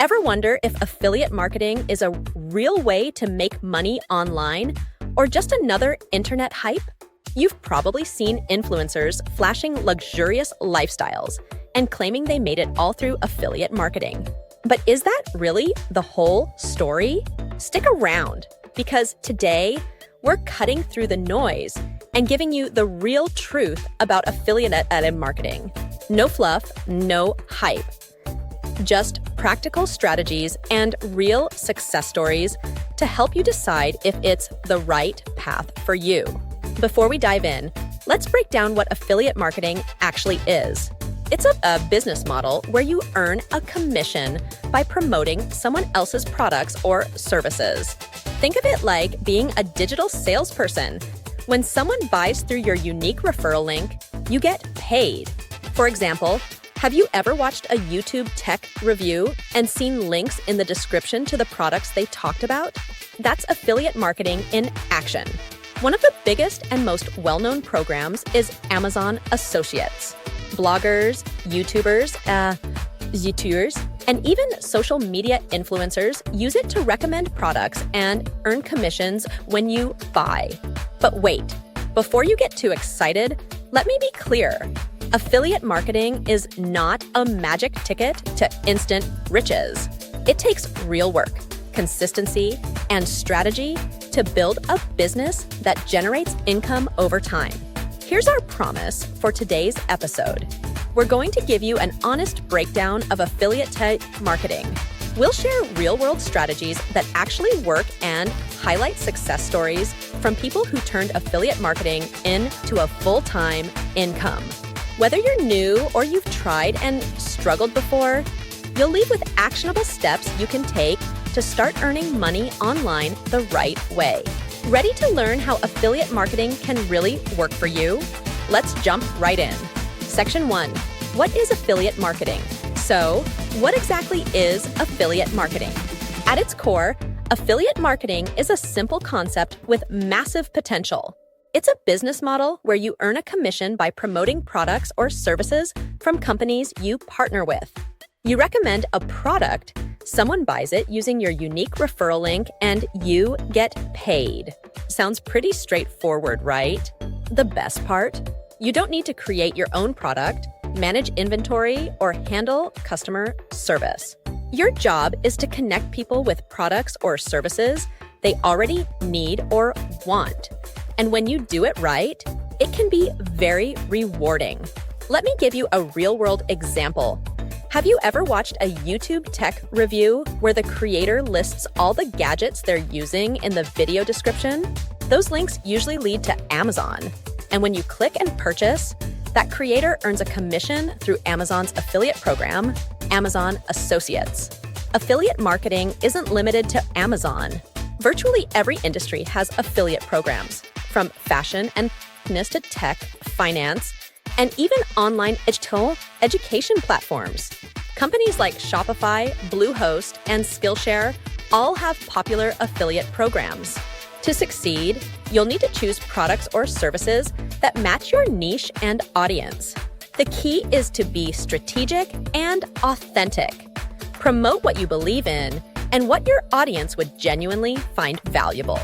Ever wonder if affiliate marketing is a real way to make money online or just another internet hype? You've probably seen influencers flashing luxurious lifestyles and claiming they made it all through affiliate marketing. But is that really the whole story? Stick around, because today we're cutting through the noise and giving you the real truth about affiliate marketing. No fluff, no hype. Just practical strategies and real success stories to help you decide if it's the right path for you. Before we dive in, let's break down what affiliate marketing actually is. It's a business model where you earn a commission by promoting someone else's products or services. Think of it like being a digital salesperson. When someone buys through your unique referral link, you get paid. For example, have you ever watched a YouTube tech review and seen links in the description to the products they talked about? That's affiliate marketing in action. One of the biggest and most well-known programs is Amazon Associates. Bloggers, YouTubers, and even social media influencers use it to recommend products and earn commissions when you buy. But wait, before you get too excited, let me be clear. Affiliate marketing is not a magic ticket to instant riches. It takes real work, consistency, and strategy to build a business that generates income over time. Here's our promise for today's episode. We're going to give you an honest breakdown of affiliate marketing. We'll share real-world strategies that actually work and highlight success stories from people who turned affiliate marketing into a full-time income. Whether you're new or you've tried and struggled before, you'll leave with actionable steps you can take to start earning money online the right way. Ready to learn how affiliate marketing can really work for you? Let's jump right in. Section 1. What is affiliate marketing? So, what exactly is affiliate marketing? At its core, affiliate marketing is a simple concept with massive potential. It's a business model where you earn a commission by promoting products or services from companies you partner with. You recommend a product, someone buys it using your unique referral link, and you get paid. Sounds pretty straightforward, right? The best part? You don't need to create your own product, manage inventory, or handle customer service. Your job is to connect people with products or services they already need or want. And when you do it right, it can be very rewarding. Let me give you a real-world example. Have you ever watched a YouTube tech review where the creator lists all the gadgets they're using in the video description? Those links usually lead to Amazon. And when you click and purchase, that creator earns a commission through Amazon's affiliate program, Amazon Associates. Affiliate marketing isn't limited to Amazon. Virtually every industry has affiliate programs, from fashion and fitness to tech, finance, and even online education platforms. Companies like Shopify, Bluehost, and Skillshare all have popular affiliate programs. To succeed, you'll need to choose products or services that match your niche and audience. The key is to be strategic and authentic. Promote what you believe in and what your audience would genuinely find valuable.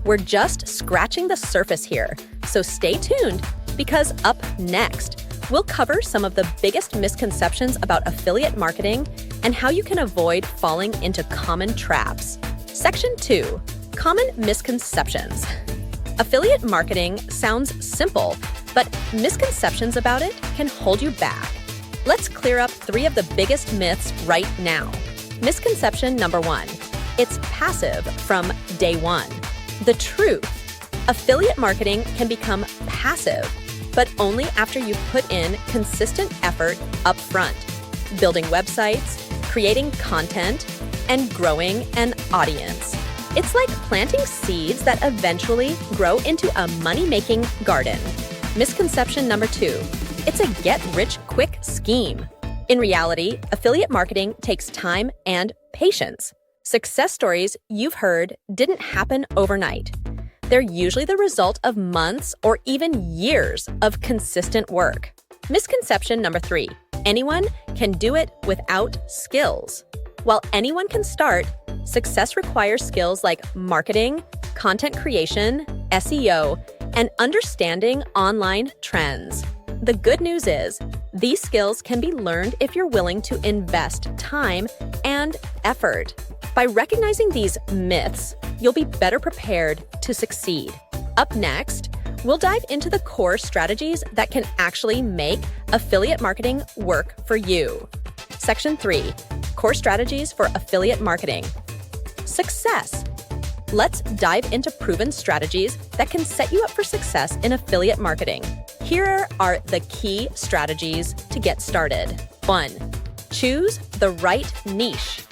We're just scratching the surface here, so stay tuned, because up next, we'll cover some of the biggest misconceptions about affiliate marketing and how you can avoid falling into common traps. Section 2. Common misconceptions. Affiliate marketing sounds simple, but misconceptions about it can hold you back. Let's clear up 3 of the biggest myths right now. Misconception number 1. It's passive from day one. The truth. Affiliate marketing can become passive, but only after you put in consistent effort up front, building websites, creating content, and growing an audience. It's like planting seeds that eventually grow into a money-making garden. Misconception number 2. It's a get-rich-quick scheme. In reality, affiliate marketing takes time and patience. Success stories you've heard didn't happen overnight. They're usually the result of months or even years of consistent work. Misconception number 3. Anyone can do it without skills. While anyone can start, success requires skills like marketing, content creation, SEO, and understanding online trends. The good news is, these skills can be learned if you're willing to invest time and effort. By recognizing these myths, you'll be better prepared to succeed. Up next, we'll dive into the core strategies that can actually make affiliate marketing work for you. Section 3, Core Strategies for Affiliate Marketing. Success. Let's dive into proven strategies that can set you up for success in affiliate marketing. Here are the key strategies to get started. 1. Choose the right niche.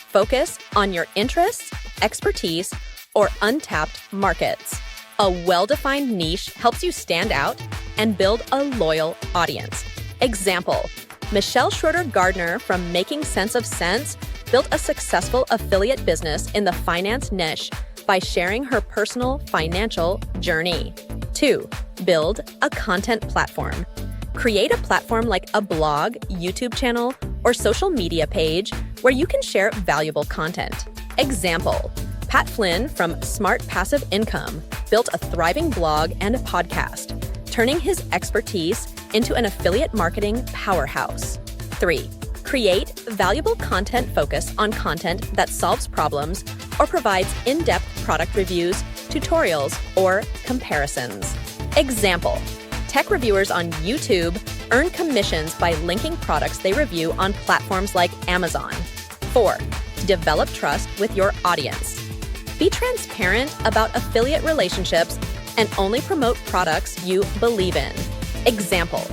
Focus on your interests, expertise, or untapped markets. A well-defined niche helps you stand out and build a loyal audience. Example, Michelle Schroeder-Gardner from Making Sense of Sense built a successful affiliate business in the finance niche by sharing her personal financial journey. 2. Build a content platform. Create a platform like a blog, YouTube channel, or social media page where you can share valuable content. Example, Pat Flynn from Smart Passive Income built a thriving blog and a podcast, turning his expertise into an affiliate marketing powerhouse. 3. Create valuable content focused on content that solves problems or provides in-depth product reviews, tutorials, or comparisons. Example, tech reviewers on YouTube earn commissions by linking products they review on platforms like Amazon. 4. Develop trust with your audience. Be transparent about affiliate relationships and only promote products you believe in. Example,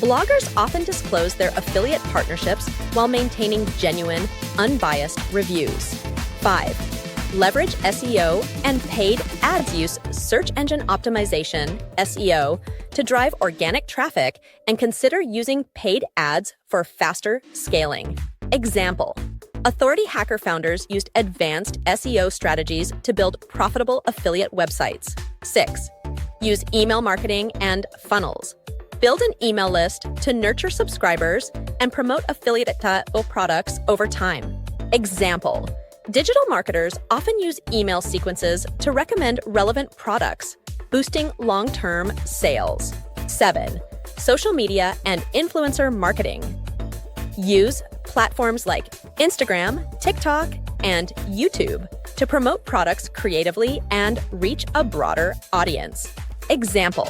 bloggers often disclose their affiliate partnerships while maintaining genuine, unbiased reviews. 5. Leverage SEO and paid ads. Use search engine optimization, SEO, to drive organic traffic and consider using paid ads for faster scaling. Example, Authority Hacker founders used advanced SEO strategies to build profitable affiliate websites. 6. Use email marketing and funnels. Build an email list to nurture subscribers and promote affiliate products over time. Example, digital marketers often use email sequences to recommend relevant products, boosting long-term sales. 7. Social media and influencer marketing. Use platforms like Instagram, TikTok, and YouTube to promote products creatively and reach a broader audience. Example,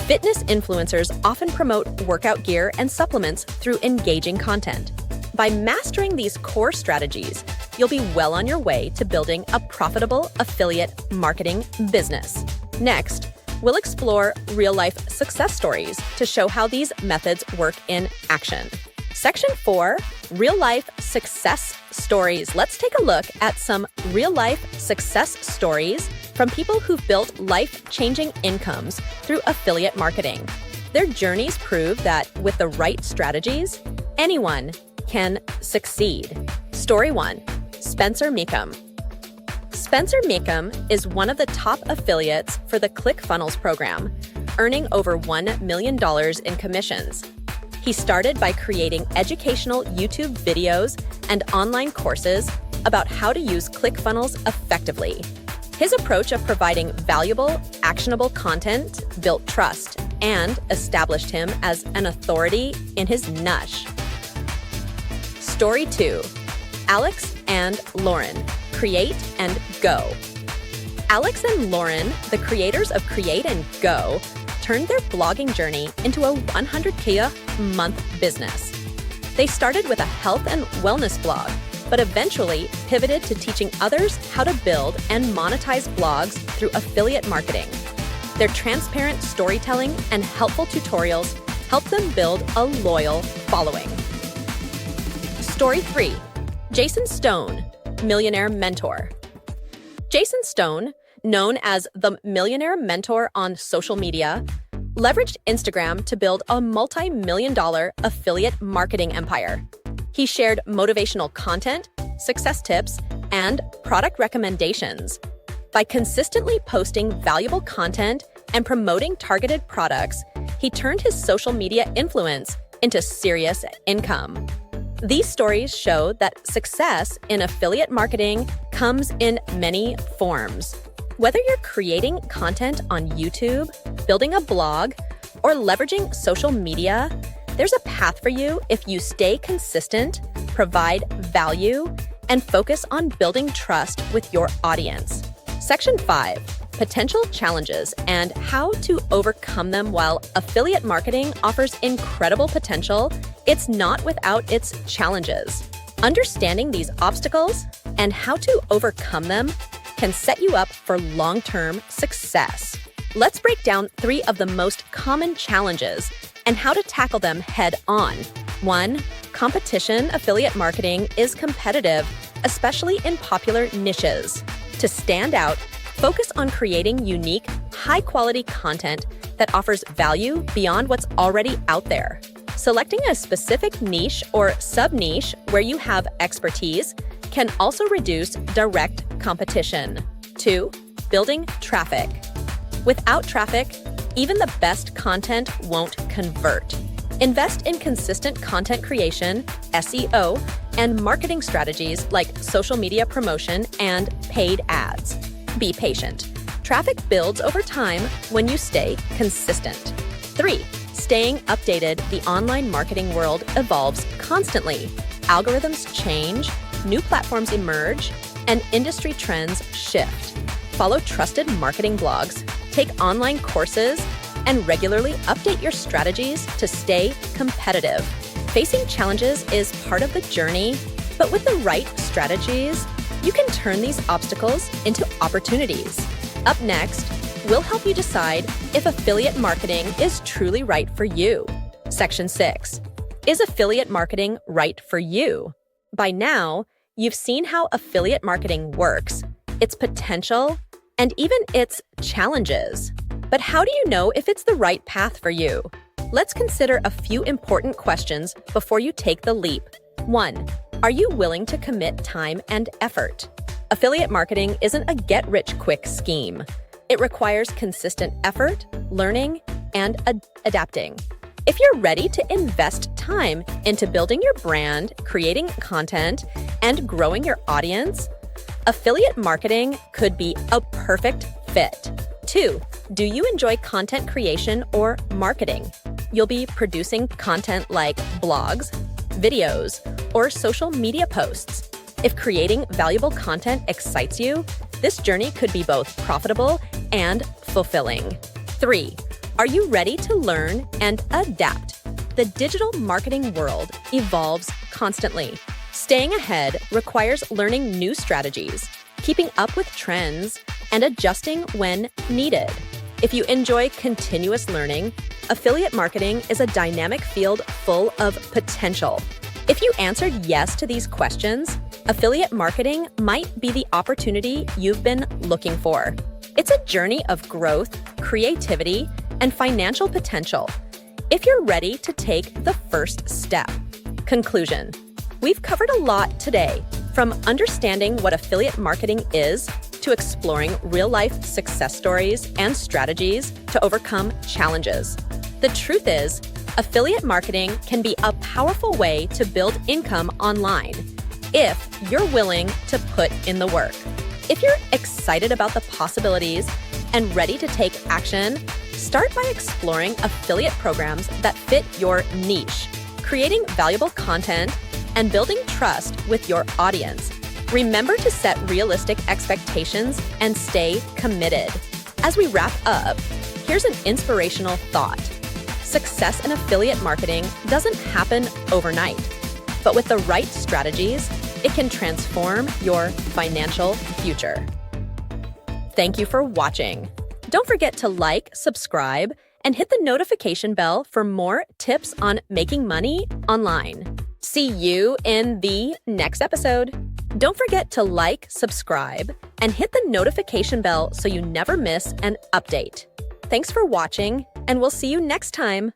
fitness influencers often promote workout gear and supplements through engaging content. By mastering these core strategies, you'll be well on your way to building a profitable affiliate marketing business. Next, we'll explore real-life success stories to show how these methods work in action. Section 4, Real-Life Success Stories. Let's take a look at some real-life success stories from people who've built life-changing incomes through affiliate marketing. Their journeys prove that with the right strategies, anyone can succeed. Story 1, Spencer Meekum. Spencer Meekum is one of the top affiliates for the ClickFunnels program, earning over $1 million in commissions. He started by creating educational YouTube videos and online courses about how to use ClickFunnels effectively. His approach of providing valuable, actionable content built trust and established him as an authority in his niche. Story 2, Alex and Lauren, Create and Go. Alex and Lauren, the creators of Create and Go, turned their blogging journey into a 100K a month business. They started with a health and wellness blog, but eventually pivoted to teaching others how to build and monetize blogs through affiliate marketing. Their transparent storytelling and helpful tutorials helped them build a loyal following. Story 3, Jason Stone, Millionaire Mentor. Jason Stone, known as the Millionaire Mentor on social media, leveraged Instagram to build a multi-million-dollar affiliate marketing empire. He shared motivational content, success tips, and product recommendations. By consistently posting valuable content and promoting targeted products, he turned his social media influence into serious income. These stories show that success in affiliate marketing comes in many forms. Whether you're creating content on YouTube, building a blog, or leveraging social media, there's a path for you if you stay consistent, provide value, and focus on building trust with your audience. Section 5. Potential challenges and how to overcome them. While affiliate marketing offers incredible potential, it's not without its challenges. Understanding these obstacles and how to overcome them can set you up for long-term success. Let's break down 3 of the most common challenges and how to tackle them head-on. 1. Competition. Affiliate marketing is competitive, especially in popular niches. To stand out, focus on creating unique, high-quality content that offers value beyond what's already out there. Selecting a specific niche or sub-niche where you have expertise can also reduce direct competition. 2. Building traffic. Without traffic, even the best content won't convert. Invest in consistent content creation, SEO, and marketing strategies like social media promotion and paid ads. Be patient. Traffic builds over time when you stay consistent. 3. Staying updated. The online marketing world evolves constantly. Algorithms change, new platforms emerge, and industry trends shift. Follow trusted marketing blogs, take online courses, and regularly update your strategies to stay competitive. Facing challenges is part of the journey, but with the right strategies, you can turn these obstacles into opportunities. Up next, we'll help you decide if affiliate marketing is truly right for you. Section 6. Is affiliate marketing right for you? By now, you've seen how affiliate marketing works, its potential, and even its challenges. But how do you know if it's the right path for you? Let's consider a few important questions before you take the leap. 1. Are you willing to commit time and effort? Affiliate marketing isn't a get-rich-quick scheme. It requires consistent effort, learning, and adapting. If you're ready to invest time into building your brand, creating content, and growing your audience, affiliate marketing could be a perfect fit. 2. Do you enjoy content creation or marketing? You'll be producing content like blogs, videos, or social media posts. If creating valuable content excites you, this journey could be both profitable and fulfilling. 3. Are you ready to learn and adapt? The digital marketing world evolves constantly. Staying ahead requires learning new strategies, keeping up with trends, and adjusting when needed. If you enjoy continuous learning, affiliate marketing is a dynamic field full of potential. If you answered yes to these questions, affiliate marketing might be the opportunity you've been looking for. It's a journey of growth, creativity, and financial potential. If you're ready to take the first step. Conclusion. We've covered a lot today, from understanding what affiliate marketing is to exploring real-life success stories and strategies to overcome challenges. The truth is, affiliate marketing can be a powerful way to build income online if you're willing to put in the work. If you're excited about the possibilities and ready to take action, start by exploring affiliate programs that fit your niche, creating valuable content, and building trust with your audience. Remember to set realistic expectations and stay committed. As we wrap up, here's an inspirational thought. Success in affiliate marketing doesn't happen overnight, but with the right strategies, it can transform your financial future. Thank you for watching. Don't forget to like, subscribe, and hit the notification bell for more tips on making money online. See you in the next episode. Don't forget to like, subscribe, and hit the notification bell so you never miss an update. Thanks for watching, and we'll see you next time.